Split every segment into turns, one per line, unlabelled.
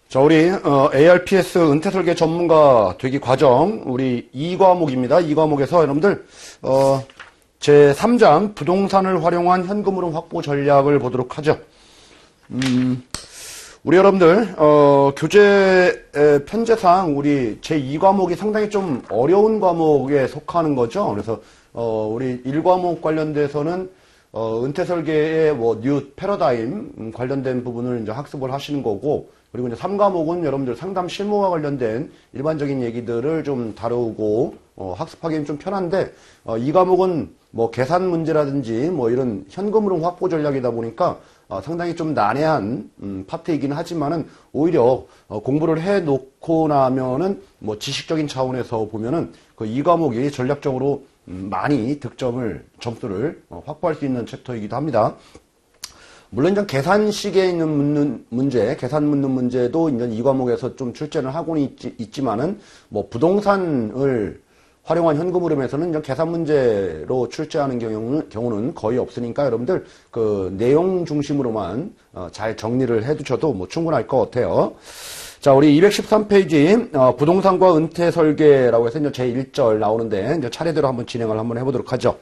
자, 우리 ARPS 은퇴설계 전문가 되기 과정 우리 2과목입니다. 2과목에서 여러분들 제3장 부동산을 활용한 현금 흐름 확보 전략을 보도록 하죠. 우리 여러분들 교재 편제상 우리 제2과목이 상당히 좀 어려운 과목에 속하는 거죠. 그래서 우리 1과목 관련돼서는 은퇴설계의 뉴 패러다임 관련된 부분을 이제 학습을 하시는 거고, 그리고 이제 3과목은 여러분들 상담 실무와 관련된 일반적인 얘기들을 좀 다루고 학습하기는 좀 편한데, 2과목은 계산 문제라든지 이런 현금 흐름 확보 전략이다 보니까 상당히 좀 난해한 파트이긴 하지만은 오히려 공부를 해 놓고 나면은 지식적인 차원에서 보면은 그 2과목이 전략적으로 많이 점수를 확보할 수 있는 챕터이기도 합니다. 물론 이제 계산식에 있는 계산 묻는 문제도 이제 2과목에서 좀 출제를 하고는 있지만은 부동산을 활용한 현금 흐름에서는 이제 계산 문제로 출제하는 경우는 거의 없으니까 여러분들 그 내용 중심으로만 잘 정리를 해 두셔도 충분할 것 같아요. 자, 우리 213페이지 부동산과 은퇴 설계라고 해서 이제 제1절 나오는데 이제 차례대로 한번 진행을 한번 해보도록 하죠.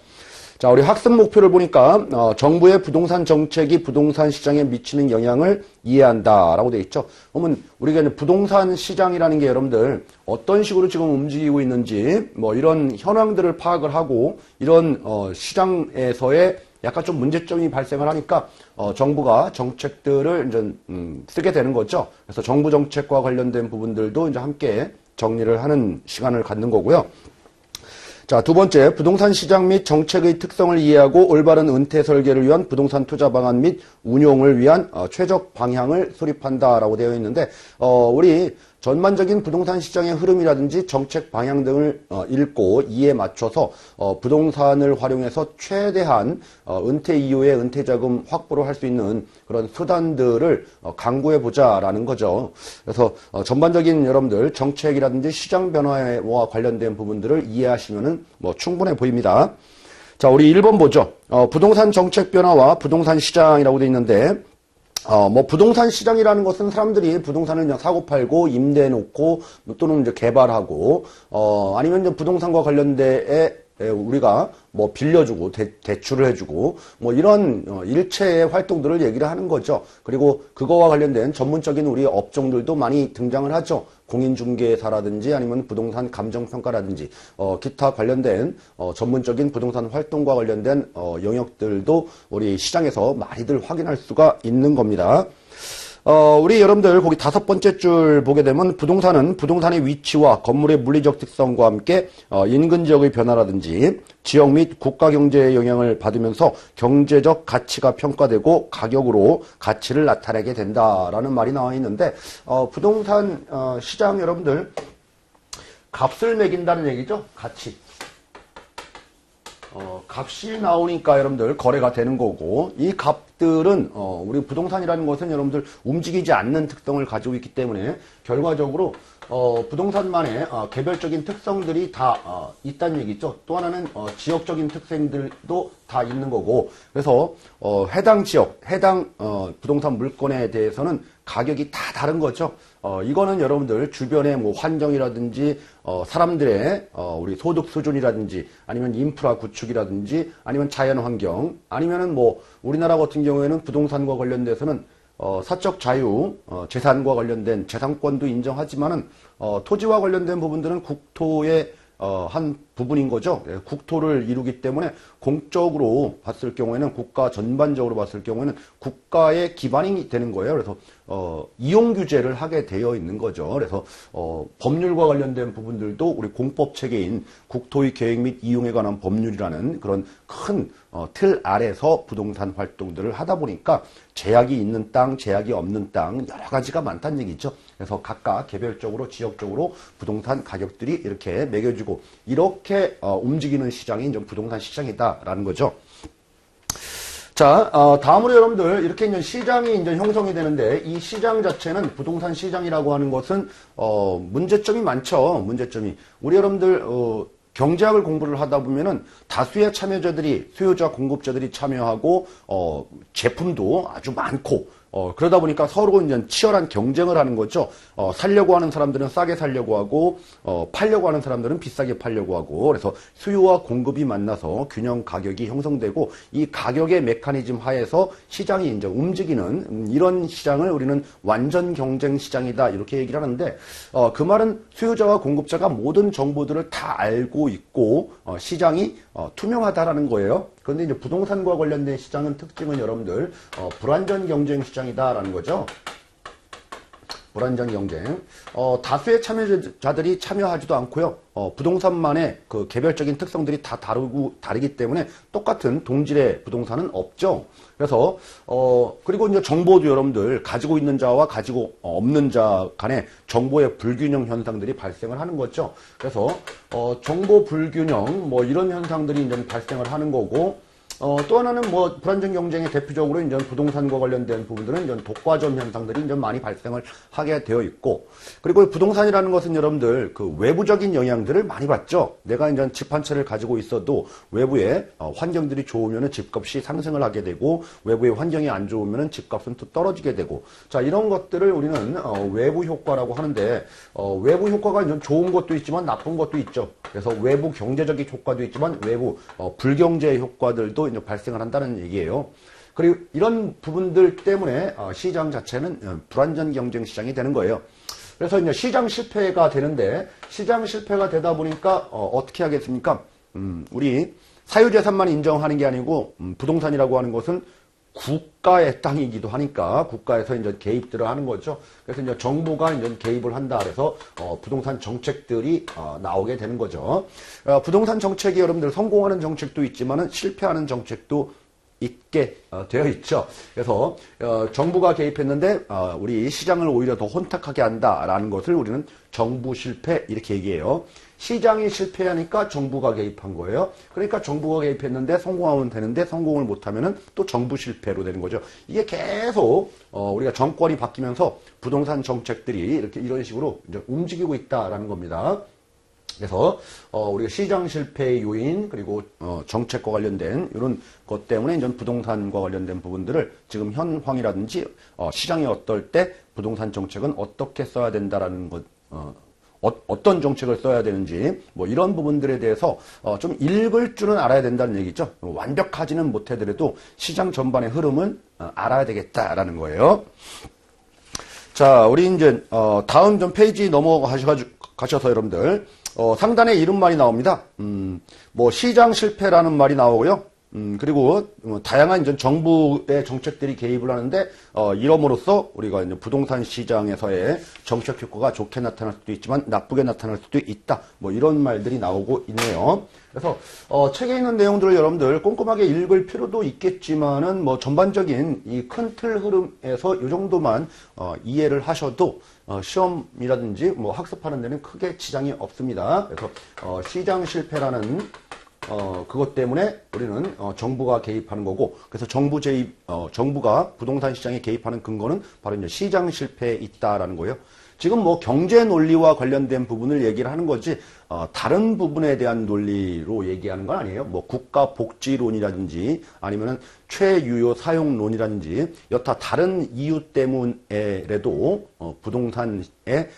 자, 우리 학습 목표를 보니까 정부의 부동산 정책이 부동산 시장에 미치는 영향을 이해한다라고 되어 있죠. 그러면 우리가 이제 부동산 시장이라는 게 여러분들 어떤 식으로 지금 움직이고 있는지 이런 현황들을 파악을 하고 이런 시장에서의 약간 좀 문제점이 발생을 하니까 정부가 정책들을 이제 쓰게 되는 거죠. 그래서 정부 정책과 관련된 부분들도 이제 함께 정리를 하는 시간을 갖는 거고요. 자, 두 번째, 부동산 시장 및 정책의 특성을 이해하고 올바른 은퇴 설계를 위한 부동산 투자 방안 및 운용을 위한 최적 방향을 수립한다라고 되어 있는데, 우리 전반적인 부동산 시장의 흐름이라든지 정책 방향 등을 읽고 이에 맞춰서 부동산을 활용해서 최대한 은퇴 이후에 은퇴 자금 확보를 할 수 있는 그런 수단들을 강구해 보자라는 거죠. 그래서 전반적인 여러분들 정책이라든지 시장 변화와 관련된 부분들을 이해하시면은 충분해 보입니다. 자, 우리 1번 보죠. 부동산 정책 변화와 부동산 시장이라고 되어 있는데, 부동산 시장이라는 것은 사람들이 부동산을 그냥 사고 팔고 임대해 놓고 또는 이제 개발하고 아니면 이제 부동산과 관련된 우리가 빌려주고 대출을 해주고 이런 일체의 활동들을 얘기를 하는 거죠. 그리고 그거와 관련된 전문적인 우리 업종들도 많이 등장을 하죠. 공인중개사라든지 아니면 부동산 감정평가라든지 기타 관련된 전문적인 부동산 활동과 관련된 영역들도 우리 시장에서 많이들 확인할 수가 있는 겁니다. 우리 여러분들 거기 5번째 줄 보게 되면 부동산은 부동산의 위치와 건물의 물리적 특성과 함께 인근 지역의 변화라든지 지역 및 국가 경제에 영향을 받으면서 경제적 가치가 평가되고 가격으로 가치를 나타내게 된다라는 말이 나와 있는데, 부동산 시장 여러분들 값을 매긴다는 얘기죠. 가치. 값이 나오니까 여러분들 거래가 되는 거고, 이 값들은 우리 부동산이라는 것은 여러분들 움직이지 않는 특성을 가지고 있기 때문에 결과적으로 부동산만의 개별적인 특성들이 다 있다는 얘기죠. 또 하나는 지역적인 특성들도 다 있는 거고, 그래서 해당 지역, 해당 부동산 물건에 대해서는 가격이 다 다른 거죠. 이거는 여러분들 주변의 환경이라든지 사람들의 우리 소득 수준이라든지 아니면 인프라 구축이라든지 아니면 자연 환경 아니면은 우리나라 같은 경우에는 부동산과 관련돼서는 사적 자유, 재산과 관련된 재산권도 인정하지만은 토지와 관련된 부분들은 국토의 한 부분인 거죠. 국토를 이루기 때문에 공적으로 봤을 경우에는 국가 전반적으로 봤을 경우에는 국가의 기반이 되는 거예요. 그래서 이용 규제를 하게 되어 있는 거죠. 그래서 법률과 관련된 부분들도 우리 공법 체계인 국토의 계획 및 이용에 관한 법률이라는 그런 큰 틀 아래서 부동산 활동들을 하다 보니까 제약이 있는 땅, 제약이 없는 땅 여러 가지가 많다는 얘기죠. 그래서 각각 개별적으로 지역적으로 부동산 가격들이 이렇게 매겨지고 이렇게 움직이는 시장이 이제 부동산 시장이다라는 거죠. 자, 다음으로 여러분들 이렇게 이제 시장이 이제 형성이 되는데, 이 시장 자체는 부동산 시장이라고 하는 것은 문제점이 많죠. 문제점이 우리 여러분들 경제학을 공부를 하다 보면은 다수의 참여자들이 수요자 공급자들이 참여하고 제품도 아주 많고 그러다 보니까 서로 이제 치열한 경쟁을 하는 거죠. 살려고 하는 사람들은 싸게 살려고 하고, 팔려고 하는 사람들은 비싸게 팔려고 하고, 그래서 수요와 공급이 만나서 균형 가격이 형성되고, 이 가격의 메커니즘 하에서 시장이 이제 움직이는, 이런 시장을 우리는 완전 경쟁 시장이다, 이렇게 얘기를 하는데, 그 말은 수요자와 공급자가 모든 정보들을 다 알고 있고, 시장이 투명하다라는 거예요. 그런데 이제 부동산과 관련된 시장은 특징은 여러분들 불완전 경쟁 시장이다라는 거죠. 불완전 경쟁. 다수의 참여자들이 참여하지도 않고요. 부동산만의 그 개별적인 특성들이 다 다르기 때문에 똑같은 동질의 부동산은 없죠. 그래서 그리고 이제 정보도 여러분들 가지고 있는 자와 가지고 없는 자 간에 정보의 불균형 현상들이 발생을 하는 거죠. 그래서 정보 불균형 뭐 이런 현상들이 이제 발생을 하는 거고, 또 하나는 뭐 불안정 경쟁의 대표적으로 이제 부동산과 관련된 부분들은 이제 독과점 현상들이 이제 많이 발생을 하게 되어 있고, 그리고 부동산이라는 것은 여러분들 그 외부적인 영향들을 많이 받죠. 내가 이제 집 한 채를 가지고 있어도 외부의 환경들이 좋으면은 집값이 상승을 하게 되고, 외부의 환경이 안 좋으면은 집값은 또 떨어지게 되고, 자 이런 것들을 우리는 외부 효과라고 하는데, 외부 효과가 이제 좋은 것도 있지만 나쁜 것도 있죠. 그래서 외부 경제적인 효과도 있지만 외부 불경제 효과들도 이제 발생을 한다는 얘기예요. 그리고 이런 부분들 때문에 시장 자체는 불완전 경쟁 시장이 되는 거예요. 그래서 이제 시장 실패가 되는데, 시장 실패가 되다 보니까 어떻게 하겠습니까? 우리 사유재산만 인정하는 게 아니고 부동산이라고 하는 것은 국가의 땅이기도 하니까 국가에서 이제 개입들을 하는 거죠. 그래서 이제 정부가 이제 개입을 한다 그래서 부동산 정책들이 나오게 되는 거죠. 부동산 정책이 여러분들 성공하는 정책도 있지만은 실패하는 정책도 있게 되어 있죠. 그래서 정부가 개입했는데 우리 시장을 오히려 더 혼탁하게 한다라는 것을 우리는 정부 실패 이렇게 얘기해요. 시장이 실패하니까 정부가 개입한 거예요. 그러니까 정부가 개입했는데 성공하면 되는데 성공을 못하면은 또 정부 실패로 되는 거죠. 이게 계속 우리가 정권이 바뀌면서 부동산 정책들이 이렇게 이런 식으로 이제 움직이고 있다라는 겁니다. 그래서 우리가 시장 실패의 요인 그리고 정책과 관련된 이런 것 때문에 이제 부동산과 관련된 부분들을 지금 현황이라든지 시장이 어떨 때 부동산 정책은 어떻게 써야 된다라는 것, 어떤 정책을 써야 되는지 뭐 이런 부분들에 대해서 좀 읽을 줄은 알아야 된다는 얘기죠. 완벽하지는 못하더라도 시장 전반의 흐름은 알아야 되겠다라는 거예요. 자, 우리 이제 다음 좀 페이지 넘어가셔서 여러분들 상단에 이런 말이 나옵니다. 뭐 시장 실패라는 말이 나오고요. 그리고 다양한 이제 정부의 정책들이 개입을 하는데 이럼으로써 우리가 이제 부동산 시장에서의 정책 효과가 좋게 나타날 수도 있지만 나쁘게 나타날 수도 있다. 뭐 이런 말들이 나오고 있네요. 그래서 책에 있는 내용들을 여러분들 꼼꼼하게 읽을 필요도 있겠지만은 뭐 전반적인 이 큰 틀 흐름에서 이 정도만 이해를 하셔도 시험이라든지 뭐 학습하는 데는 크게 지장이 없습니다. 그래서 시장 실패라는 그것 때문에 우리는 정부가 개입하는 거고, 그래서 정부가 부동산 시장에 개입하는 근거는 바로 이제 시장 실패에 있다라는 거예요. 지금 뭐 경제 논리와 관련된 부분을 얘기를 하는 거지, 다른 부분에 대한 논리로 얘기하는 건 아니에요. 뭐 국가 복지론이라든지 아니면은 최유효 사용론이라든지 여타 다른 이유 때문에라도 부동산에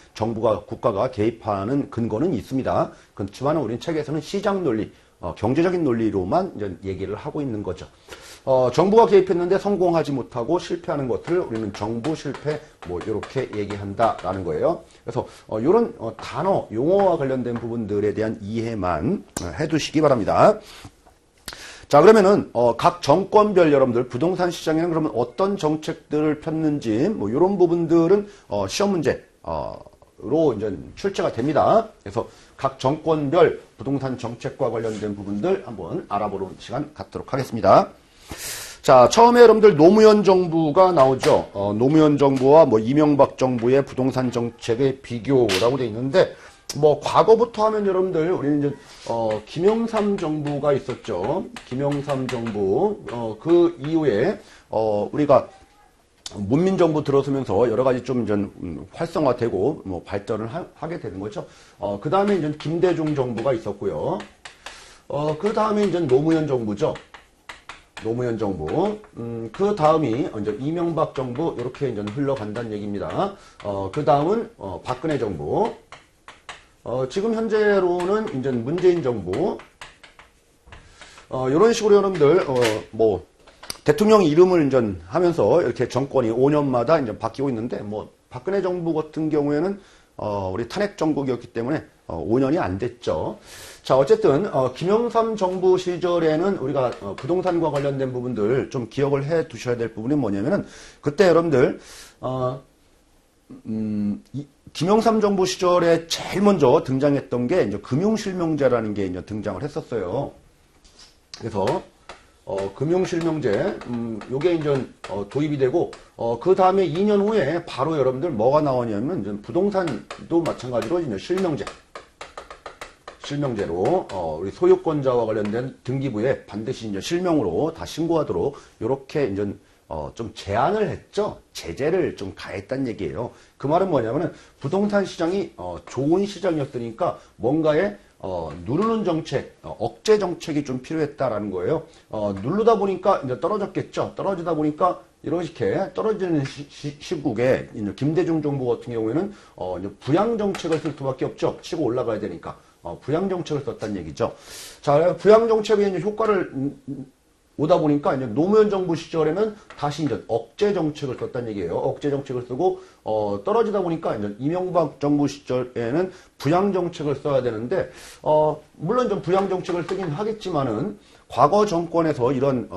국가가 개입하는 근거는 있습니다. 그렇지만 우리는 책에서는 시장 논리, 경제적인 논리로만 이제 얘기를 하고 있는 거죠. 정부가 개입했는데 성공하지 못하고 실패하는 것을 우리는 정부 실패 뭐 이렇게 얘기한다라는 거예요. 그래서 이런 단어, 용어와 관련된 부분들에 대한 이해만 해두시기 바랍니다. 자, 그러면은 각 정권별 여러분들 부동산 시장에는 그러면 어떤 정책들을 폈는지 뭐 이런 부분들은 시험 문제 로 이제 출제가 됩니다. 그래서 각 정권별 부동산 정책과 관련된 부분들 한번 알아보는 시간 갖도록 하겠습니다. 자, 처음에 여러분들 노무현 정부가 나오죠. 노무현 정부와 뭐 이명박 정부의 부동산 정책의 비교라고 되어 있는데, 뭐 과거부터 하면 여러분들 우리는 이제 김영삼 정부가 있었죠. 김영삼 정부 그 이후에 우리가 문민정부 들어서면서 여러 가지 좀 이제 활성화되고 뭐 발전을 하게 되는 거죠. 그 다음에 이제 김대중 정부가 있었고요. 그 다음에 이제 노무현 정부죠. 노무현 정부. 그 다음이 이제 이명박 정부 이렇게 이제 흘러간다는 얘기입니다. 그 다음은 박근혜 정부. 지금 현재로는 이제 문재인 정부. 이런 식으로 여러분들 뭐 대통령 이름을 이제 하면서 이렇게 정권이 5년마다 이제 바뀌고 있는데 뭐 박근혜 정부 같은 경우에는 우리 탄핵 정국이었기 때문에 5년이 안 됐죠. 자, 어쨌든 김영삼 정부 시절에는 우리가 부동산과 관련된 부분들 좀 기억을 해 두셔야 될 부분이 뭐냐면은 그때 여러분들 김영삼 정부 시절에 제일 먼저 등장했던 게 이제 금융실명제라는 게 이제 등장을 했었어요. 그래서 금융실명제, 요게 이제 도입이 되고, 그 다음에 2년 후에 바로 여러분들 뭐가 나오냐면, 이제 부동산도 마찬가지로 이제 실명제로, 우리 소유권자와 관련된 등기부에 반드시 이제 실명으로 다 신고하도록, 요렇게 이제 좀 제한을 했죠. 제재를 좀 가했다는 얘기예요. 그 말은 뭐냐면은, 부동산 시장이 좋은 시장이었으니까 뭔가에 누르는 정책, 억제 정책이 좀 필요했다라는 거예요. 누르다 보니까 이제 떨어졌겠죠. 떨어지다 보니까 이렇게 떨어지는 시국에 김대중 정부 같은 경우에는 이제 부양 정책을 쓸 수밖에 없죠. 치고 올라가야 되니까 부양 정책을 썼다는 얘기죠. 자, 부양 정책의 이제 효과를 오다 보니까 이제 노무현 정부 시절에는 다시 이제 억제 정책을 썼다는 얘기예요. 억제 정책을 쓰고 떨어지다 보니까 이제 이명박 정부 시절에는 부양 정책을 써야 되는데 물론 좀 부양 정책을 쓰긴 하겠지만은 과거 정권에서 이런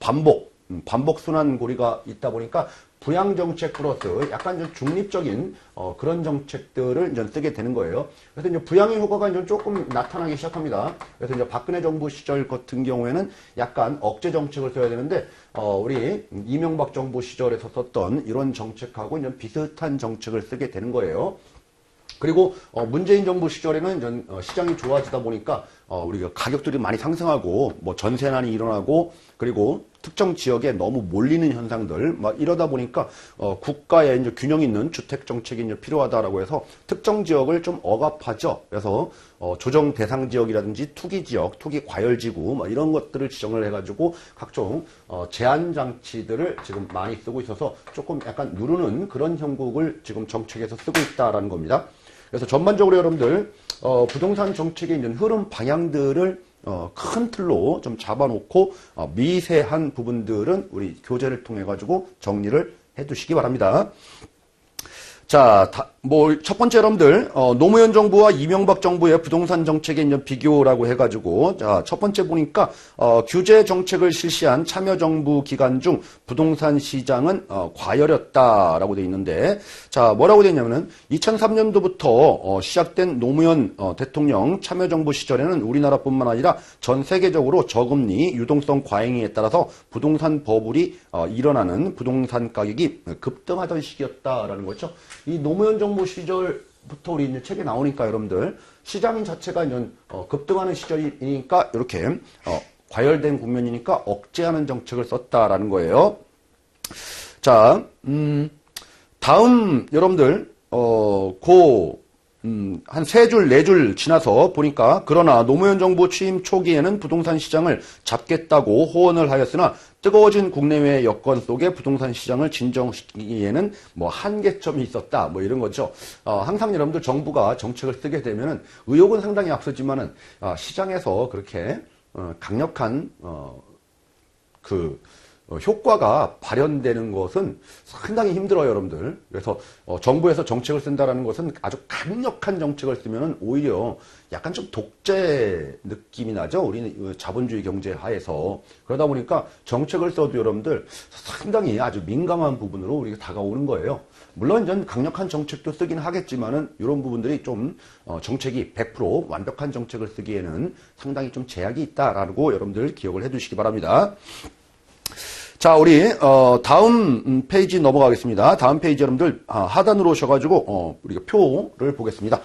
반복 순환고리가 있다 보니까 부양 정책 플러스 약간 좀 중립적인 그런 정책들을 이제 쓰게 되는 거예요. 그래서 이제 부양의 효과가 이제 조금 나타나기 시작합니다. 그래서 이제 박근혜 정부 시절 같은 경우에는 약간 억제 정책을 써야 되는데 우리 이명박 정부 시절에서 썼던 이런 정책하고 이제 비슷한 정책을 쓰게 되는 거예요. 그리고 문재인 정부 시절에는 시장이 좋아지다 보니까 우리가 가격들이 많이 상승하고 뭐 전세난이 일어나고 그리고 특정 지역에 너무 몰리는 현상들 막 이러다 보니까 국가에 이제 균형 있는 주택 정책이 이제 필요하다라고 해서 특정 지역을 좀 억압하죠. 그래서 조정 대상 지역이라든지 투기 지역, 투기 과열 지구 뭐 이런 것들을 지정을 해가지고 각종 제한 장치들을 지금 많이 쓰고 있어서 조금 약간 누르는 그런 형국을 지금 정책에서 쓰고 있다라는 겁니다. 그래서 전반적으로 여러분들 부동산 정책의 이제 흐름 방향들을 큰 틀로 좀 잡아놓고 미세한 부분들은 우리 교재를 통해 가지고 정리를 해두시기 바랍니다. 자, 첫 번째 여러분들, 노무현 정부와 이명박 정부의 부동산 정책의 이제 비교라고 해가지고, 자, 첫 번째 보니까, 규제 정책을 실시한 참여정부 기간 중 부동산 시장은, 과열했다라고 돼 있는데, 자, 뭐라고 돼 있냐면은, 2003년도부터, 시작된 노무현 대통령 참여정부 시절에는 우리나라뿐만 아니라 전 세계적으로 저금리, 유동성 과잉에 따라서 부동산 버블이, 일어나는 부동산 가격이 급등하던 시기였다라는 거죠. 이 노무현 정부 시절부터 우리 이제 책에 나오니까 여러분들 시장 자체가 이제 급등하는 시절이니까 이렇게 과열된 국면이니까 억제하는 정책을 썼다라는 거예요. 자, 다음 여러분들 한 3줄, 4줄 지나서 보니까 그러나 노무현 정부 취임 초기에는 부동산 시장을 잡겠다고 호언을 하였으나 뜨거워진 국내외 여건 속에 부동산 시장을 진정시키기에는 뭐 한계점이 있었다. 뭐 이런 거죠. 항상 여러분들 정부가 정책을 쓰게 되면은 의욕은 상당히 앞서지만은 시장에서 그렇게 강력한 효과가 발현되는 것은 상당히 힘들어요, 여러분들. 그래서 정부에서 정책을 쓴다라는 것은 아주 강력한 정책을 쓰면은 오히려 약간 좀 독재 느낌이 나죠. 우리는 자본주의 경제 하에서. 그러다 보니까 정책을 써도 여러분들 상당히 아주 민감한 부분으로 우리가 다가오는 거예요. 물론 이제 강력한 정책도 쓰긴 하겠지만은 이런 부분들이 좀 정책이 100% 완벽한 정책을 쓰기에는 상당히 좀 제약이 있다라고 여러분들 기억을 해두시기 바랍니다. 자, 우리 다음 페이지 넘어가겠습니다. 다음 페이지 여러분들 하단으로 오셔가지고 우리가 표를 보겠습니다.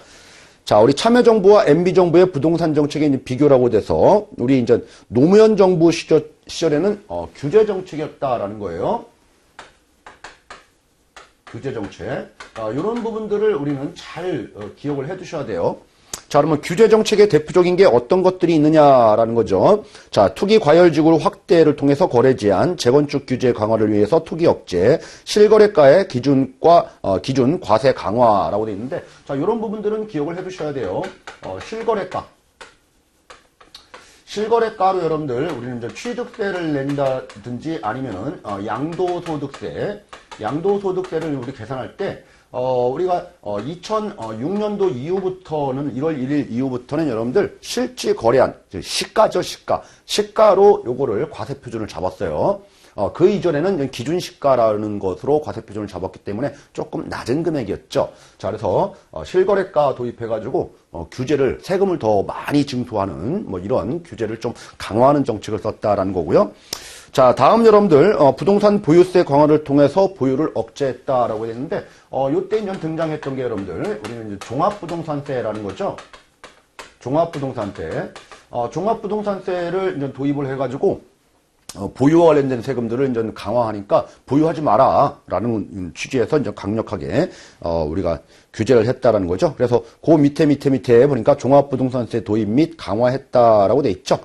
자, 우리 참여정부와 MB정부의 부동산 정책의 비교라고 돼서 우리 이제 노무현 정부 시절에는 규제 정책이었다라는 거예요. 규제 정책. 이런 부분들을 우리는 잘 기억을 해두셔야 돼요. 자, 그러면 규제 정책의 대표적인 게 어떤 것들이 있느냐라는 거죠. 자, 투기 과열지구 확대를 통해서 거래 제한, 재건축 규제 강화를 위해서 투기 억제, 실거래가의 기준 과세 강화라고 되어 있는데, 자, 이런 부분들은 기억을 해두셔야 돼요. 실거래가로 여러분들 우리는 이제 취득세를 낸다든지 아니면은 양도소득세를 우리 계산할 때 우리가 2006년도 이후부터는 1월 1일 이후부터는 여러분들 실질 거래한 시가죠, 시가로 요거를 과세 표준을 잡았어요. 그 이전에는 기준 시가라는 것으로 과세 표준을 잡았기 때문에 조금 낮은 금액이었죠. 자, 그래서 실거래가 도입해가지고 규제를 세금을 더 많이 증소하는 뭐 이런 규제를 좀 강화하는 정책을 썼다라는 거고요. 자, 다음 여러분들 부동산 보유세 강화를 통해서 보유를 억제했다라고 했는데 요때 이제 등장했던 게 여러분들 우리는 이제 종합부동산세라는 거죠. 종합부동산세를 이제 도입을 해가지고 보유와 관련된 세금들을 이제 강화하니까 보유하지 마라라는 취지에서 이제 강력하게 우리가 규제를 했다라는 거죠. 그래서 그 밑에 보니까 종합부동산세 도입 및 강화했다라고 돼 있죠.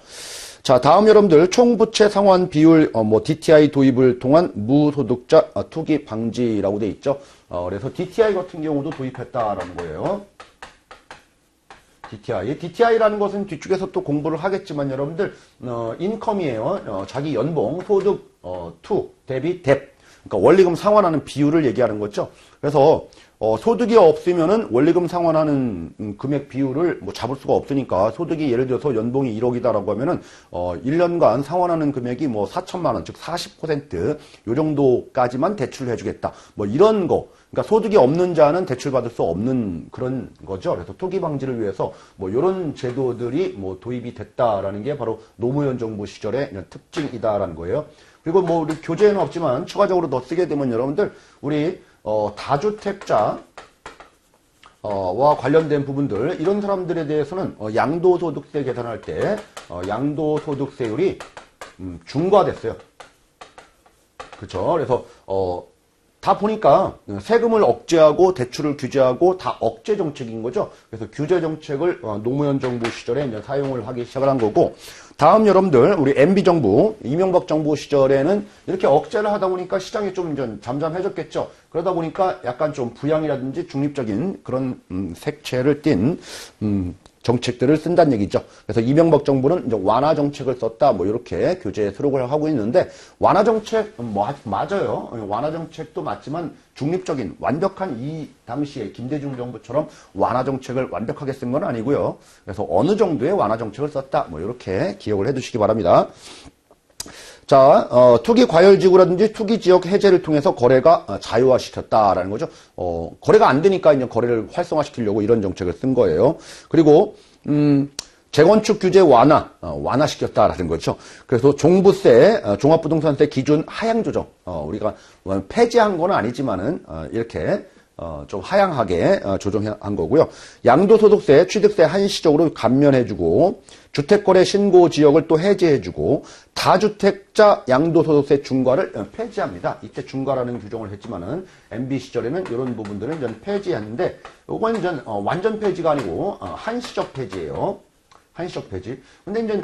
자, 다음 여러분들 총부채 상환 비율 DTI 도입을 통한 무소득자 투기 방지라고 돼 있죠. 그래서 DTI 같은 경우도 도입했다라는 거예요. DTI라는 것은 뒤쪽에서 또 공부를 하겠지만 여러분들 인컴이에요. 자기 연봉, 소득 투 대비 뎁. 그러니까 원리금 상환하는 비율을 얘기하는 거죠. 그래서 소득이 없으면은 원리금 상환하는 금액 비율을 잡을 수가 없으니까 소득이 예를 들어서 연봉이 1억이다라고 하면은 1년간 상환하는 금액이 4천만 원, 즉 40% 요 정도까지만 대출을 해주겠다. 이런 거. 그러니까 소득이 없는 자는 대출받을 수 없는 그런 거죠. 그래서 투기 방지를 위해서 이런 제도들이 도입이 됐다라는 게 바로 노무현 정부 시절의 특징이다라는 거예요. 그리고 우리 교재에는 없지만 추가적으로 더 쓰게 되면 여러분들 우리 다주택자 와 관련된 부분들 이런 사람들에 대해서는 양도소득세 계산할 때 양도소득세율이 중과됐어요. 그렇죠? 그래서 다 보니까 세금을 억제하고 대출을 규제하고 다 억제 정책인 거죠. 그래서 규제 정책을 노무현 정부 시절에 이제 사용을 하기 시작을 한 거고, 다음 여러분들 우리 MB 정부, 이명박 정부 시절에는 이렇게 억제를 하다 보니까 시장이 좀 이제 잠잠해졌겠죠. 그러다 보니까 약간 좀 부양이라든지 중립적인 그런 색채를 띈 정책들을 쓴다는 얘기죠. 그래서 이명박 정부는 이제 완화 정책을 썼다, 이렇게 교재에 수록을 하고 있는데, 완화 정책, 맞아요. 완화 정책도 맞지만 중립적인, 완벽한 이 당시에 김대중 정부처럼 완화 정책을 완벽하게 쓴 건 아니고요. 그래서 어느 정도의 완화 정책을 썼다, 이렇게 기억을 해 두시기 바랍니다. 자, 투기 과열지구라든지 투기 지역 해제를 통해서 거래가 자유화시켰다라는 거죠. 거래가 안 되니까 이제 거래를 활성화시키려고 이런 정책을 쓴 거예요. 그리고, 재건축 규제 완화시켰다라는 거죠. 그래서 종부세, 종합부동산세 기준 하향 조정, 우리가 폐지한 건 아니지만은, 이렇게, 좀 하향하게 조정한 거고요. 양도소득세, 취득세 한시적으로 감면해주고, 주택거래 신고 지역을 또 해제해주고, 다주택자 양도소득세 중과를 폐지합니다. 이때 중과라는 규정을 했지만은 MB 시절에는 이런 부분들은 전 폐지했는데, 이건 전 완전 폐지가 아니고 한시적 폐지예요. 한시적 폐지. 근데 이제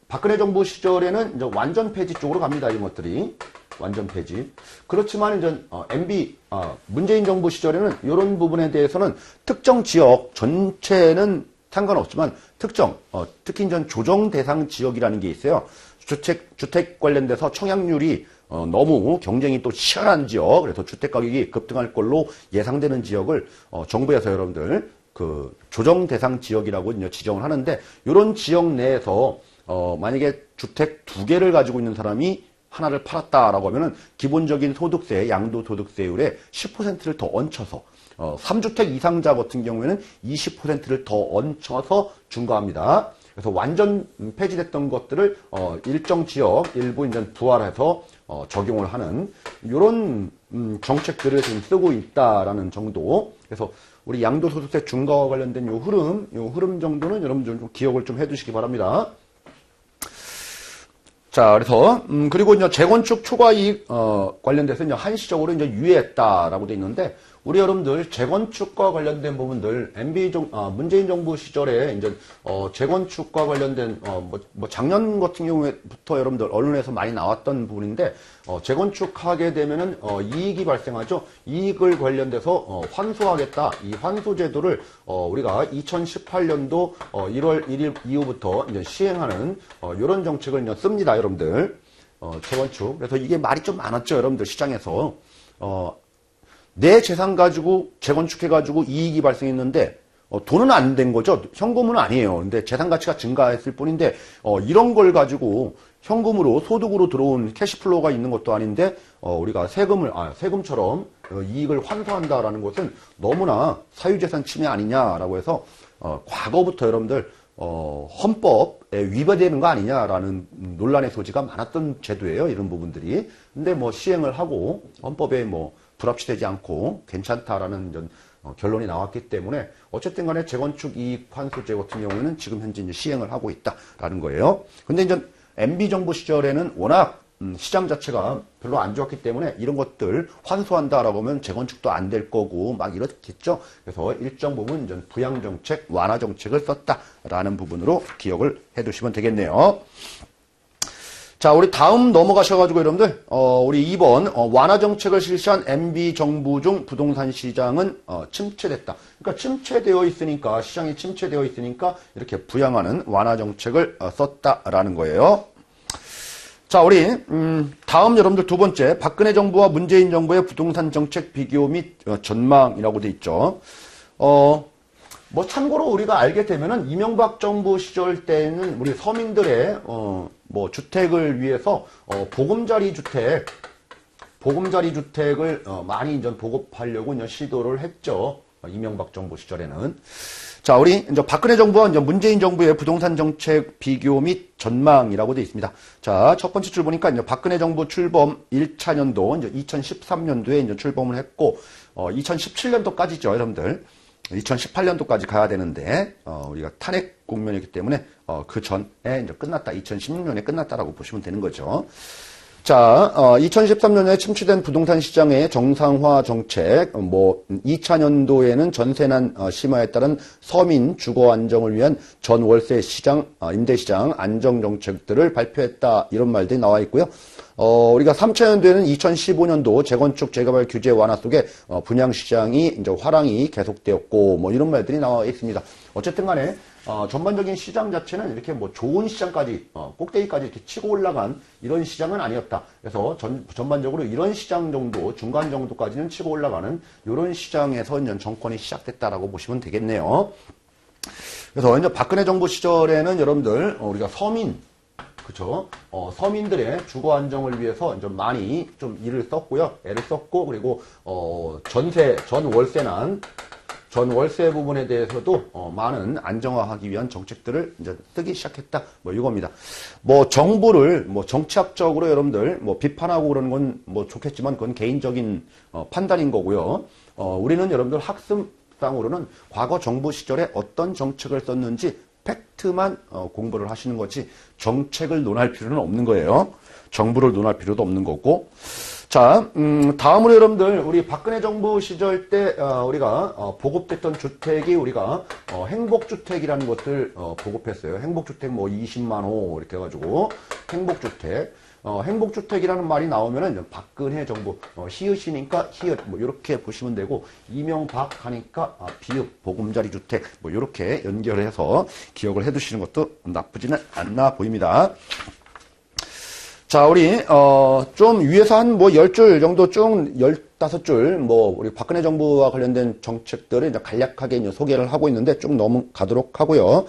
박근혜 정부 시절에는 이제 완전 폐지 쪽으로 갑니다. 이 것들이. 완전 폐지. 그렇지만 이제 MB 문재인 정부 시절에는 이런 부분에 대해서는 특정 지역 전체는 상관없지만 특정 특히 이제 조정 대상 지역이라는 게 있어요. 주택 관련돼서 청약률이 너무 경쟁이 또 치열한 지역, 그래서 주택 가격이 급등할 걸로 예상되는 지역을 정부에서 여러분들 그 조정 대상 지역이라고 이제 지정을 하는데, 이런 지역 내에서 만약에 주택 2개를 가지고 있는 사람이 하나를 팔았다라고 하면은 기본적인 소득세, 양도소득세율에 10%를 더 얹혀서 3주택 이상자 같은 경우에는 20%를 더 얹혀서 중과합니다. 그래서 완전 폐지됐던 것들을 일정 지역 일부 이제 부활해서 적용을 하는 이런 정책들을 지금 쓰고 있다라는 정도. 그래서 우리 양도소득세 중과와 관련된 요 흐름 정도는 여러분들 좀 기억을 좀 해두시기 바랍니다. 자, 그래서 그리고 이제 재건축 초과이익 관련돼서 이제 한시적으로 이제 유예했다라고 돼 있는데, 우리 여러분들 재건축과 관련된 부분들 문재인 정부 시절에 이제 재건축과 관련된 작년 같은 경우에부터 여러분들 언론에서 많이 나왔던 부분인데 재건축하게 되면은 이익이 발생하죠. 이익을 관련돼서 환수하겠다. 이 환수 제도를 우리가 2018년도 1월 1일 이후부터 이제 시행하는 이런 정책을 이제 씁니다, 여러분들. 재건축. 그래서 이게 말이 좀 많았죠, 여러분들 시장에서. 내 재산 가지고 재건축해가지고 이익이 발생했는데 돈은 안 된 거죠. 현금은 아니에요. 근데 재산 가치가 증가했을 뿐인데 이런 걸 가지고 현금으로 소득으로 들어온 캐시플로우가 있는 것도 아닌데 우리가 세금처럼 이익을 환수한다라는 것은 너무나 사유재산 침해 아니냐라고 해서 과거부터 여러분들 헌법에 위배되는 거 아니냐라는 논란의 소지가 많았던 제도예요. 이런 부분들이. 근데 시행을 하고 헌법에 불합치되지 않고 괜찮다라는 결론이 나왔기 때문에 어쨌든 간에 재건축 이익 환수제 같은 경우에는 지금 현재 이제 시행을 하고 있다라는 거예요. 근데 이제 MB 정부 시절에는 워낙 시장 자체가 별로 안 좋았기 때문에 이런 것들 환수한다라고 하면 재건축도 안 될 거고 막 이렇겠죠. 그래서 일정 부분 이제 부양 정책, 완화 정책을 썼다라는 부분으로 기억을 해 두시면 되겠네요. 자, 우리 다음 넘어가셔가지고 여러분들, 우리 2번, 완화 정책을 실시한 MB 정부 중 부동산 시장은, 침체됐다. 그러니까 침체되어 있으니까, 시장이 침체되어 있으니까, 이렇게 부양하는 완화 정책을 썼다라는 거예요. 자, 우리, 다음 여러분들 두 번째, 박근혜 정부와 문재인 정부의 부동산 정책 비교 및 전망이라고 돼 있죠. 참고로 우리가 알게 되면은 이명박 정부 시절 때는 우리 서민들의 주택을 위해서 보금자리 주택을 많이 이제 보급하려고 이제 시도를 했죠. 이명박 정부 시절에는. 자, 우리 이제 박근혜 정부와 이제 문재인 정부의 부동산 정책 비교 및 전망이라고 되어 있습니다. 자, 첫 번째 줄 보니까 이제 박근혜 정부 출범 1차 년도 이제 2013년도에 이제 출범을 했고 2017년도까지죠, 여러분들. 2018년도까지 가야 되는데 우리가 탄핵 국면이기 때문에 그 전에 이제 끝났다. 2016년에 끝났다라고 보시면 되는 거죠. 자, 2013년에 침체된 부동산 시장의 정상화 정책, 2차년도에는 전세난 심화에 따른 서민 주거 안정을 위한 전월세 시장, 임대 시장 안정 정책들을 발표했다. 이런 말들이 나와 있고요. 우리가 3차년도에는 2015년도 재건축 재개발 규제 완화 속에 분양 시장이 이제 화랑이 계속되었고 이런 말들이 나와 있습니다. 어쨌든 간에 전반적인 시장 자체는 이렇게 좋은 시장까지 꼭대기까지 이렇게 치고 올라간 이런 시장은 아니었다. 그래서 전반적으로 이런 시장 정도 중간 정도까지는 치고 올라가는 이런 시장에서 이제 정권이 시작됐다라고 보시면 되겠네요. 그래서 이제 박근혜 정부 시절에는 여러분들 우리가 그쵸. 서민들의 주거 안정을 위해서 좀 많이 좀 애를 썼고, 그리고, 전월세 부분에 대해서도, 많은 안정화하기 위한 정책들을 이제 쓰기 시작했다. 이겁니다. 정부를, 정치학적으로 여러분들, 비판하고 그러는 건 좋겠지만, 그건 개인적인, 판단인 거고요. 우리는 여러분들 학습상으로는 과거 정부 시절에 어떤 정책을 썼는지, 팩트만 공부를 하시는 거지 정책을 논할 필요는 없는 거예요. 정부를 논할 필요도 없는 거고. 자, 다음으로 여러분들 우리 박근혜 정부 시절 때 우리가 보급됐던 주택이 우리가 행복주택이라는 것을 보급했어요. 행복주택 20만 호 이렇게 해가지고 행복주택. 행복주택이라는 말이 나오면은 박근혜 정부 히읗이니까 히읗 이렇게 보시면 되고 이명박 하니까 비읍 보금자리 주택 이렇게 연결해서 기억을 해두시는 것도 나쁘지는 않나 보입니다. 자, 우리 좀 위에서 한 10줄 정도 쭉 15줄 우리 박근혜 정부와 관련된 정책들을 이제 간략하게 이제 소개를 하고 있는데 좀 넘어가도록 하고요.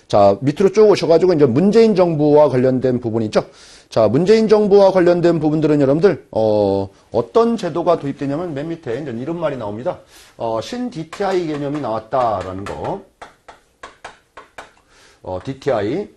자, 밑으로 쭉 오셔가지고 이제 문재인 정부와 관련된 부분이죠. 자, 문재인 정부와 관련된 부분들은 여러분들, 어떤 제도가 도입되냐면 맨 밑에 이제 이런 말이 나옵니다. 신 DTI 개념이 나왔다라는 거. DTI.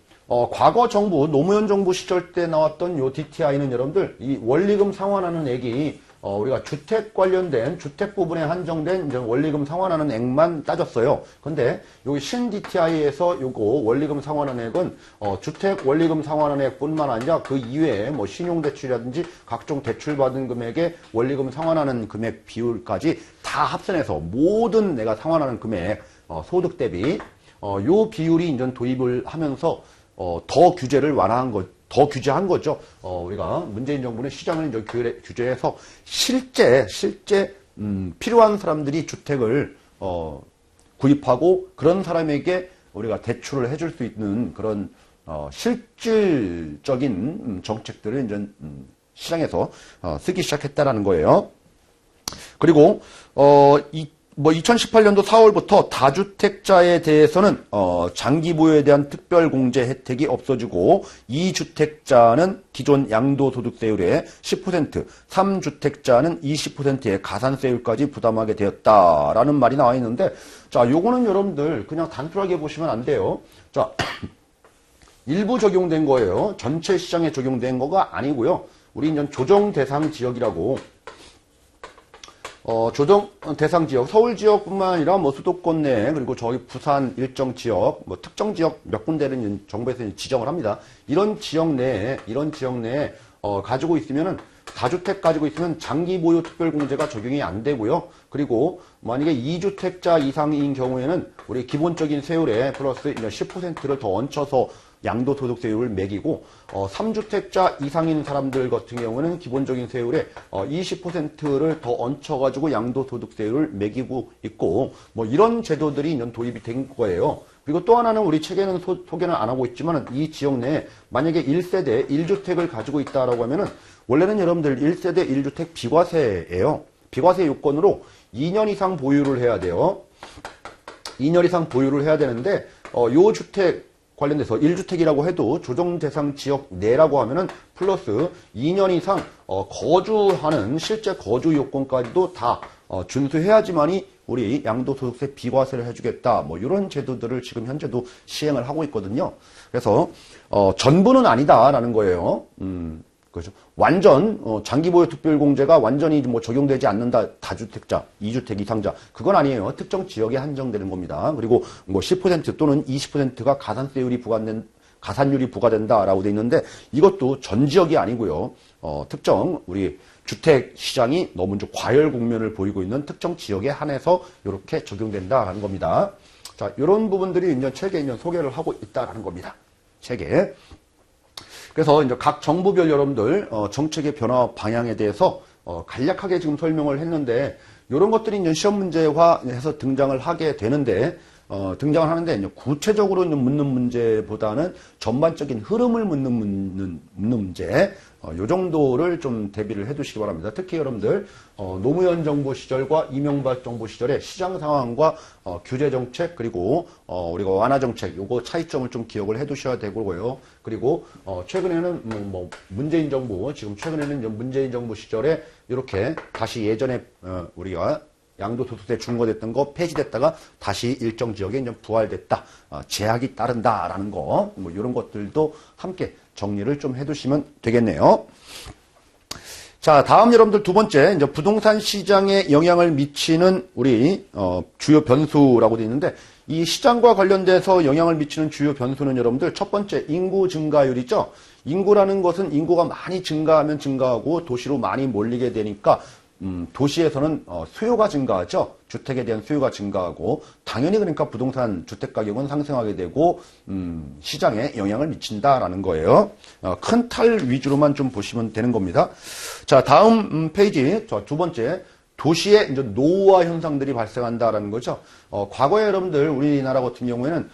과거 정부, 노무현 정부 시절 때 나왔던 요 DTI는 여러분들, 이 원리금 상환하는 액이 우리가 주택 관련된 주택 부분에 한정된 이제 원리금 상환하는 액만 따졌어요. 근데 여기 신 DTI에서 요거 원리금 상환하는 액은 주택 원리금 상환하는 액뿐만 아니라 그 이외에 신용대출이라든지 각종 대출 받은 금액의 원리금 상환하는 금액 비율까지 다 다 합산해서 모든 내가 상환하는 금액, 소득 대비, 요 비율이 이제 도입을 하면서, 더 규제를 완화한 더 규제한 거죠. 우리가 문재인 정부는 시장을 이제 규제해서 실제, 필요한 사람들이 주택을, 구입하고 그런 사람에게 우리가 대출을 해줄 수 있는 그런, 실질적인 정책들을 이제, 시장에서, 쓰기 시작했다라는 거예요. 그리고, 2018년도 4월부터 다주택자에 대해서는 장기 보유에 대한 특별 공제 혜택이 없어지고 2주택자는 기존 양도소득세율의 10%, 3주택자는 20%의 가산세율까지 부담하게 되었다라는 말이 나와 있는데, 자, 요거는 여러분들 그냥 단순하게 보시면 안 돼요. 자, 일부 적용된 거예요. 전체 시장에 적용된 거가 아니고요. 우리 이제 조정 대상 지역이라고. 조정 대상 지역, 서울 지역뿐만 아니라 뭐 수도권 내, 그리고 저희 부산 일정 지역, 뭐 특정 지역 몇 군데를 정부에서 지정을 합니다. 이런 지역 내에, 가지고 있으면은, 다주택 가지고 있으면 장기 보유 특별공제가 적용이 안 되고요. 그리고 만약에 2주택자 이상인 경우에는 우리 기본적인 세율에 플러스 10%를 더 얹혀서 양도소득세율을 매기고 3주택자 이상인 사람들 같은 경우는 기본적인 세율에 20%를 더 얹혀가지고 양도소득세율을 매기고 있고 뭐 이런 제도들이 도입이 된 거예요. 그리고 또 하나는 우리 책에는 소개는 안 하고 있지만 이 지역 내에 만약에 1세대 1주택을 가지고 있다라고 하면은 원래는 여러분들 1세대 1주택 비과세예요. 비과세 요건으로 2년 이상 보유를 해야 돼요. 2년 이상 보유를 해야 되는데 요 주택 관련돼서 1주택이라고 해도 조정 대상 지역 내라고 하면은 플러스 2년 이상 거주하는 실제 거주 요건까지도 다 준수해야지만이 우리 양도소득세 비과세를 해주겠다. 뭐 이런 제도들을 지금 현재도 시행을 하고 있거든요. 그래서 전부는 아니다라는 거예요. 그렇죠. 완전 장기보유 특별공제가 완전히 뭐 적용되지 않는다. 다주택자, 2주택 이상자 그건 아니에요. 특정 지역에 한정되는 겁니다. 그리고 뭐 10% 또는 20%가 가산율이 부과된다라고 돼 있는데 이것도 전 지역이 아니고요. 특정 우리 주택 시장이 너무 좀 과열 국면을 보이고 있는 특정 지역에 한해서 이렇게 적용된다라는 겁니다. 자, 이런 부분들이 이제 책에 이제 소개를 하고 있다라는 겁니다. 책에. 그래서 이제 각 정부별 여러분들 정책의 변화 방향에 대해서 간략하게 지금 설명을 했는데 이런 것들이 이제 시험 문제화해서 등장을 하게 되는데 등장을 하는데 이제 구체적으로 묻는 문제보다는 전반적인 흐름을 묻는 문제 요 정도를 좀 대비를 해두시기 바랍니다. 특히 여러분들 노무현 정부 시절과 이명박 정부 시절의 시장 상황과 규제 정책 그리고 우리가 완화 정책 요거 차이점을 좀 기억을 해두셔야 되고요. 그리고 최근에는 뭐 문재인 정부 지금 최근에는 문재인 정부 시절에 이렇게 다시 예전에 우리가 양도소득세 중과됐던 거 폐지됐다가 다시 일정 지역에 이제 부활됐다. 제약이 따른다라는 거, 뭐 이런 것들도 함께 정리를 좀 해두시면 되겠네요. 자, 다음 여러분들 두 번째, 이제 부동산 시장에 영향을 미치는 우리, 주요 변수라고 되어 있는데, 이 시장과 관련돼서 영향을 미치는 주요 변수는 여러분들 첫 번째, 인구 증가율이죠. 인구라는 것은 인구가 많이 증가하면 증가하고 도시로 많이 몰리게 되니까 도시에서는 수요가 증가하죠. 주택에 대한 수요가 증가하고 당연히 그러니까 부동산 주택 가격은 상승하게 되고 시장에 영향을 미친다라는 거예요. 큰 탈 위주로만 좀 보시면 되는 겁니다. 자, 다음 페이지 두 번째 도시에 이제 노후화 현상들이 발생한다라는 거죠. 과거에 여러분들 우리나라 같은 경우에는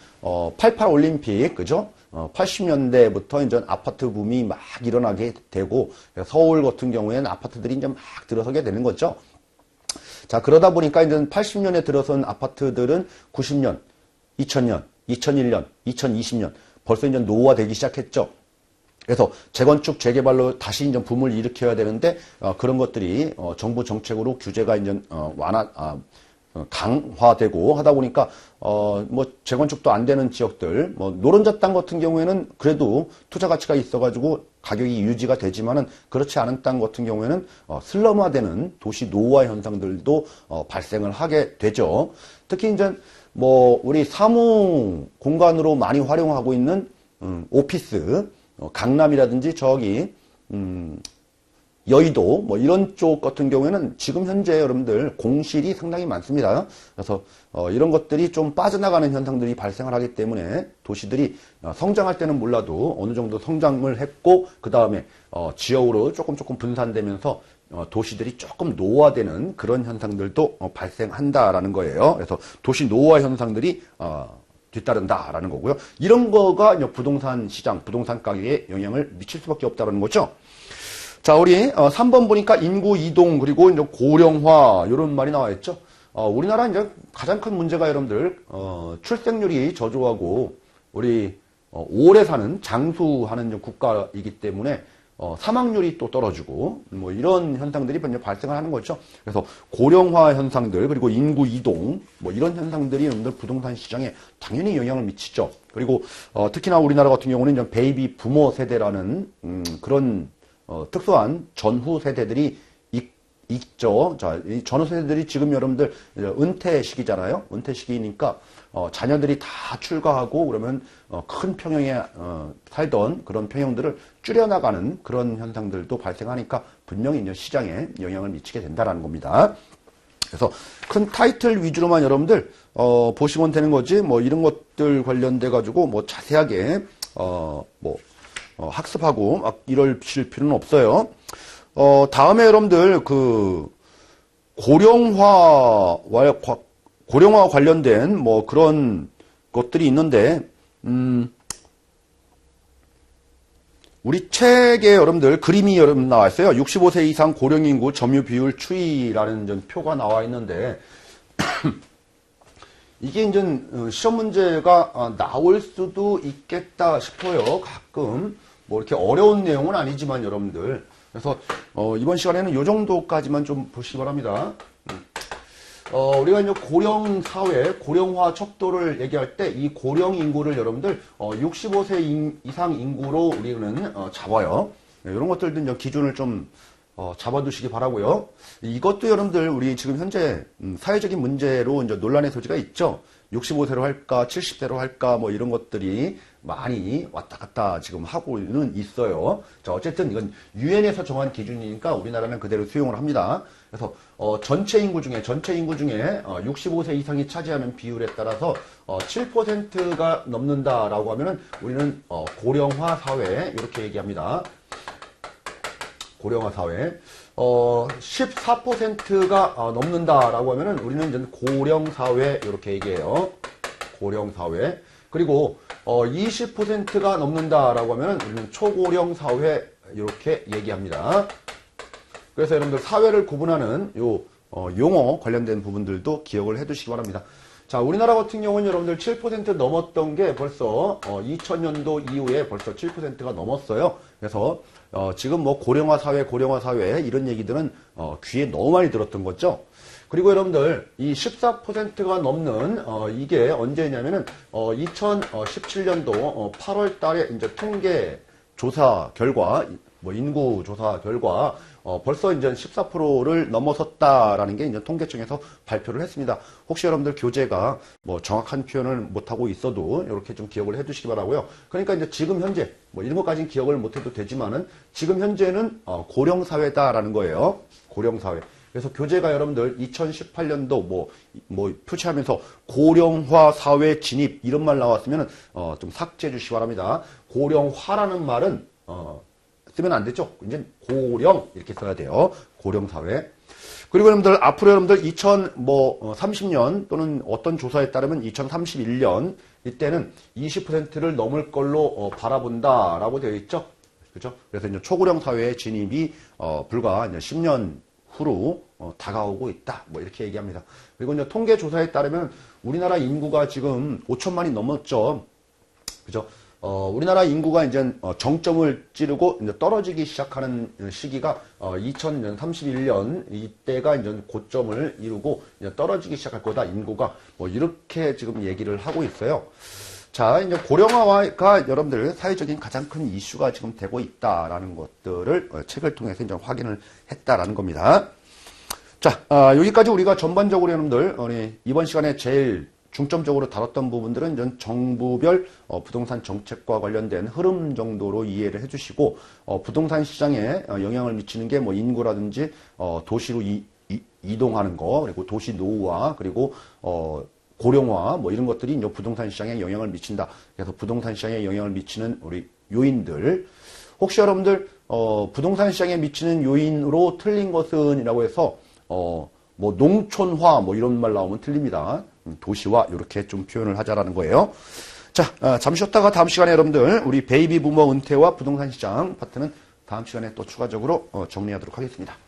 88 올림픽 그죠? 80년대부터 이제 아파트 붐이 막 일어나게 되고 서울 같은 경우에는 아파트들이 이제 막 들어서게 되는 거죠. 자, 그러다 보니까 이제 80년에 들어선 아파트들은 90년, 2000년, 2001년, 2020년 벌써 이제 노후화되기 시작했죠. 그래서 재건축, 재개발로 다시 이제 붐을 일으켜야 되는데 그런 것들이 정부 정책으로 규제가 이제 강화되고 하다 보니까 뭐 재건축도 안 되는 지역들, 뭐 노른자 땅 같은 경우에는 그래도 투자 가치가 있어가지고 가격이 유지가 되지만은 그렇지 않은 땅 같은 경우에는 슬럼화되는 도시 노후화 현상들도 발생을 하게 되죠. 특히 이제 뭐 우리 사무 공간으로 많이 활용하고 있는 오피스, 강남이라든지 저기 여의도 뭐 이런 쪽 같은 경우에는 지금 현재 여러분들 공실이 상당히 많습니다. 그래서 이런 것들이 좀 빠져나가는 현상들이 발생을 하기 때문에 도시들이 성장할 때는 몰라도 어느 정도 성장을 했고 그 다음에 지역으로 조금 분산되면서 도시들이 조금 노화되는 그런 현상들도 발생한다라는 거예요. 그래서 도시 노화 현상들이 뒤따른다라는 거고요. 이런 거가 이제 부동산 시장, 부동산 가격에 영향을 미칠 수밖에 없다는 거죠. 자, 우리 3번 보니까 인구 이동 그리고 이제 고령화 이런 말이 나와 있죠. 우리나라 이제 가장 큰 문제가 여러분들 출생률이 저조하고 우리 오래 사는 장수하는 국가이기 때문에 사망률이 또 떨어지고 뭐 이런 현상들이 발생을 하는 거죠. 그래서 고령화 현상들 그리고 인구 이동 뭐 이런 현상들이 여러분들 부동산 시장에 당연히 영향을 미치죠. 그리고 특히나 우리나라 같은 경우는 이제 베이비 부모 세대라는 그런 특수한 전후 세대들이 있죠. 자, 이 전후 세대들이 지금 여러분들 은퇴 시기잖아요. 은퇴 시기니까 자녀들이 다 출가하고 그러면 큰 평형에 살던 그런 평형들을 줄여나가는 그런 현상들도 발생하니까 분명히 이제 시장에 영향을 미치게 된다라는 겁니다. 그래서 큰 타이틀 위주로만 여러분들 보시면 되는 거지 뭐 이런 것들 관련돼 가지고 뭐 자세하게 학습하고 막 이러실 필요는 없어요. 다음에 여러분들 그 고령화 관련된 뭐 그런 것들이 있는데 우리 책에 여러분들 그림이 여러분 나와 있어요. 65세 이상 고령 인구 점유 비율 추이라는 표가 나와 있는데 이게 이제 시험 문제가 나올 수도 있겠다 싶어요. 가끔 뭐 이렇게 어려운 내용은 아니지만 여러분들 그래서 이번 시간에는 이 정도까지만 좀 보시기 바랍니다. 우리가 이제 고령 사회, 고령화 척도를 얘기할 때 이 고령 인구를 여러분들 65세 이상 인구로 우리는 잡아요. 네, 이런 것들도 이제 기준을 좀 잡아두시기 바라고요. 이것도 여러분들 우리 지금 현재 사회적인 문제로 이제 논란의 소지가 있죠. 65세로 할까, 70세로 할까, 뭐 이런 것들이 많이 왔다 갔다 지금 하고는 있어요. 자, 어쨌든 이건 유엔에서 정한 기준이니까 우리나라는 그대로 수용을 합니다. 그래서 전체 인구 중에 65세 이상이 차지하는 비율에 따라서 7%가 넘는다라고 하면은 우리는 고령화 사회 이렇게 얘기합니다. 고령화 사회. 14%가 넘는다라고 하면은 우리는 이제 고령사회 이렇게 얘기해요. 고령사회. 그리고 20%가 넘는다라고 하면은 우리는 초고령사회 이렇게 얘기합니다. 그래서 여러분들 사회를 구분하는 요 용어 관련된 부분들도 기억을 해두시기 바랍니다. 자, 우리나라 같은 경우는 여러분들 7% 넘었던 게 벌써 2000년도 이후에 벌써 7%가 넘었어요. 그래서 지금 뭐 고령화 사회 이런 얘기들은 귀에 너무 많이 들었던 거죠. 그리고 여러분들 이 14%가 넘는 이게 언제냐면은 2017년도 8월 달에 이제 통계 조사 결과 뭐 인구 조사 결과 벌써 이제 14%를 넘어섰다라는 게 이제 통계청에서 발표를 했습니다. 혹시 여러분들 교재가 뭐 정확한 표현을 못하고 있어도 이렇게 좀 기억을 해두시기 바라고요. 그러니까 이제 지금 현재 뭐 이런 것까지는 기억을 못해도 되지만은 지금 현재는 고령사회다라는 거예요. 고령사회. 그래서 교재가 여러분들 2018년도 뭐 표시하면서 고령화 사회 진입 이런 말 나왔으면 좀 삭제해 주시기 바랍니다. 고령화라는 말은 쓰면 안 되죠. 이제 고령 이렇게 써야 돼요. 고령사회. 그리고 여러분들 앞으로 여러분들 2030년 또는 어떤 조사에 따르면 2031년 이때는 20%를 넘을 걸로 바라본다라고 되어 있죠. 그렇죠? 그래서 이제 초고령 사회의 진입이 불과 이제 10년 후로 다가오고 있다. 뭐 이렇게 얘기합니다. 그리고 이제 통계 조사에 따르면 우리나라 인구가 지금 5천만이 넘었죠. 그죠? 우리나라 인구가 이제 정점을 찌르고 이제 떨어지기 시작하는 시기가 2031년 이때가 이제 고점을 이루고 이제 떨어지기 시작할 거다 인구가 뭐 이렇게 지금 얘기를 하고 있어요. 자, 이제 고령화가 여러분들 사회적인 가장 큰 이슈가 지금 되고 있다라는 것들을 책을 통해서 이제 확인을 했다라는 겁니다. 자, 여기까지 우리가 전반적으로 여러분들 이번 시간에 제일 중점적으로 다뤘던 부분들은 이런 정부별 부동산 정책과 관련된 흐름 정도로 이해를 해주시고 부동산 시장에 영향을 미치는 게 뭐 인구라든지 도시로 이동하는 거, 그리고 도시 노후화, 그리고 고령화 뭐 이런 것들이 이제 부동산 시장에 영향을 미친다. 그래서 부동산 시장에 영향을 미치는 우리 요인들, 혹시 여러분들 부동산 시장에 미치는 요인으로 틀린 것은이라고 해서 뭐 농촌화 뭐 이런 말 나오면 틀립니다. 도시화 이렇게 좀 표현을 하자라는 거예요. 자, 잠시 쉬었다가 다음 시간에 여러분들 우리 베이비 부머 은퇴와 부동산 시장 파트는 다음 시간에 또 추가적으로 정리하도록 하겠습니다.